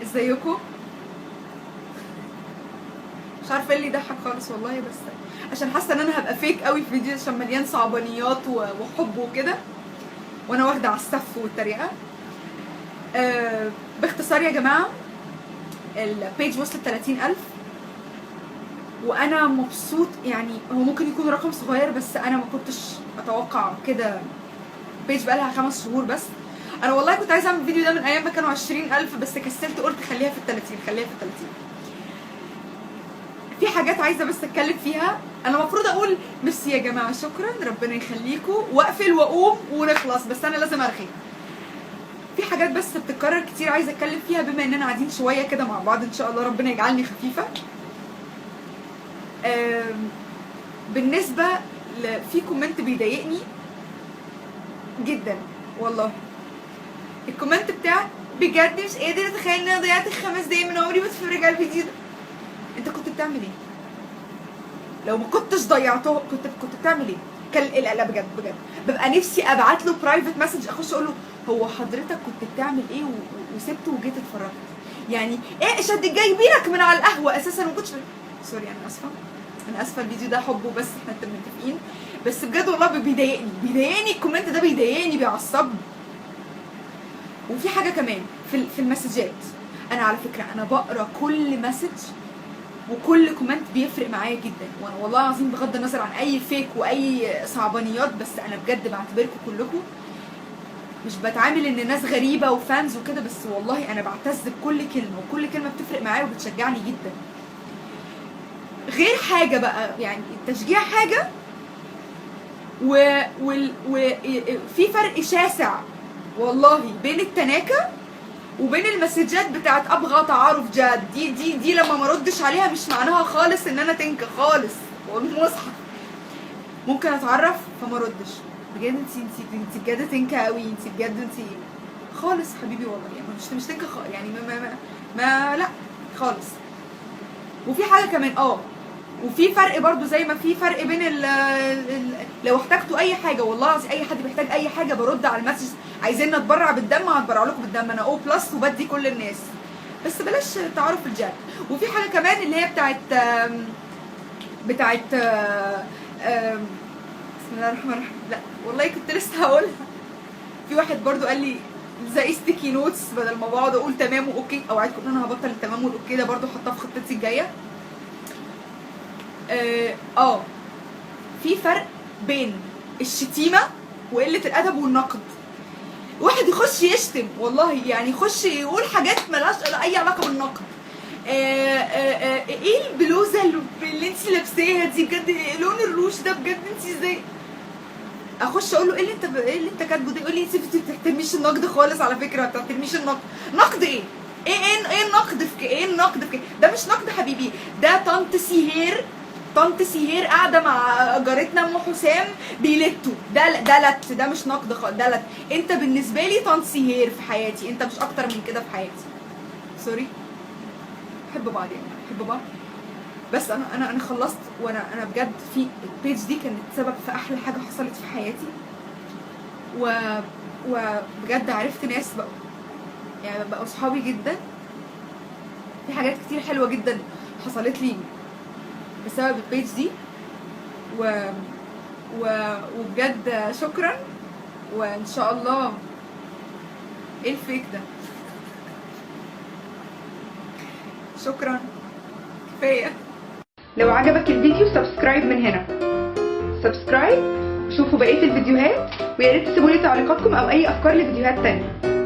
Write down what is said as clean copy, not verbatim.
ازيكم؟ مش عارفه ايه اللي يضحك خالص والله، بس عشان حاسه ان انا هبقى فيك قوي في فيديو عشان مليان صعبانيات وحب وكده، وانا واخده على السف والتريقه. باختصار يا جماعه، البيج وصلت 30,000 وانا مبسوط. يعني هو ممكن يكون رقم صغير بس انا ما كنتش اتوقع كده. بيج بقالها 5 شهور بس. انا والله كنت عايزه اعمل الفيديو ده من ايام ما كانوا 20,000 بس كسلت، قلت خليها في ال30 خليها في ال30. في حاجات عايزه بس اتكلم فيها. انا المفروض اقول ميرسي يا جماعه، شكرا، ربنا يخليكم، واقفل واقوم ونخلص، بس انا لازم ارغي. في حاجات بس بتتكرر كتير عايزه اتكلم فيها بما اننا قاعدين شويه كده مع بعض، ان شاء الله ربنا يجعلني خفيفه. بالنسبه في كومنت بيضايقني جدا والله. الكومنت بتاع بجد مش قادره اتخيل ان انا ضيعت 5 دقايق من عمري بتفرج على الفيديو ده. انت كنت بتعمل ايه؟ لو ما كنتش ضيعته كنت بتعمل ايه؟ لا بجد ببقى نفسي ابعت له برايفت مسج، اخش اقول له هو حضرتك كنت بتعمل ايه وسبته وجيت اتفرجت؟ يعني ايه شد جايبينك من على القهوه اساسا وما كنتش. سوري انا اسفه الفيديو ده حبه بس احنا متفقين، بس بجد والله بيضايقني الكومنت ده، بيضايقني بيعصبني. وفي حاجه كمان في المسجات. انا على فكره انا بقرا كل مسج وكل كومنت بيفرق معايا جدا، وانا والله العظيم بغض النظر عن اي فيك واي صعبانيات، بس انا بجد بعتبركم كلكم، مش بتعامل ان ناس غريبه وفانز وكده، بس والله انا بعتز بكل كلمه، وكل كلمه بتفرق معايا وبتشجعني جدا. غير حاجه بقى، يعني التشجيع حاجه وفي فرق شاسع والله بين التناكه وبين المسجات بتاعت ابغى تعارف جاد. دي لما ما ردش عليها مش معناها خالص ان انا تنكه خالص، والمصحف ممكن اتعرف فما ردش. بجد انت بجد تنكه قوي، انت بجد انت خالص حبيبي والله، يعني مش تنكه يعني ما لا خالص. وفي حاجه كمان وفي فرق برضو، زي ما في فرق بين لو احتجتوا اي حاجه، والله العظيم اي حد بيحتاج اي حاجه برد على المسج. عايزين نتبرع بالدم هتبرع لكم بالدم، انا O+ وبدي كل الناس، بس بلاش تعارف الجد. وفي حاجه كمان اللي هي بتاعت بسم الله الرحمن الرحيم، لا والله كنت لسه هقولها. في واحد برضو قال لي زي ستيكي نوتس، بدل ما بقعد اقول تمام واوكي، اوعدكم ان انا هبطل التمام والاوكي ده برضو، حطاه في خطتي الجايه. في فرق بين الشتيمه وقله الادب والنقد. واحد يخش يشتم والله، يعني يخش يقول حاجات ملهاش اي علاقه بالنقد. ايه البلوزه اللي انت لابساها دي بجد، لون الروش ده بجد انت ازاي؟ اخش اقول له ايه اللي انت كاتبه ده؟ يقول لي انت ما بتحترميش النقد خالص، على فكره ما بتحترميش النقد. نقد ايه؟ ايه النقد في ايه النقد في ده مش نقد حبيبي، ده طنط سهير قاعده مع جارتنا ام حسام بيلتوا، ده لت، ده مش نقد خالص، ده لت. انت بالنسبه لي طنط سهير في حياتي، انت مش اكتر من كده في حياتي. سوري، بحب بعض يعني، بحب بعض. بس انا خلصت، وانا بجد في البيج دي كانت سبب في احلى حاجه حصلت في حياتي، وبجد عرفت ناس بقوا صحابي جدا. في حاجات كتير حلوه جدا حصلت لي بسبب البيج دي، وبجد شكرا. وان شاء الله ايه الفيك ده؟ شكرا، كفايه. لو عجبك الفيديو سبسكرايب من هنا، سبسكرايب، شوفوا بقيه الفيديوهات، ويا ريت تسيبوا لي تعليقاتكم او اي افكار لفيديوهات تانية.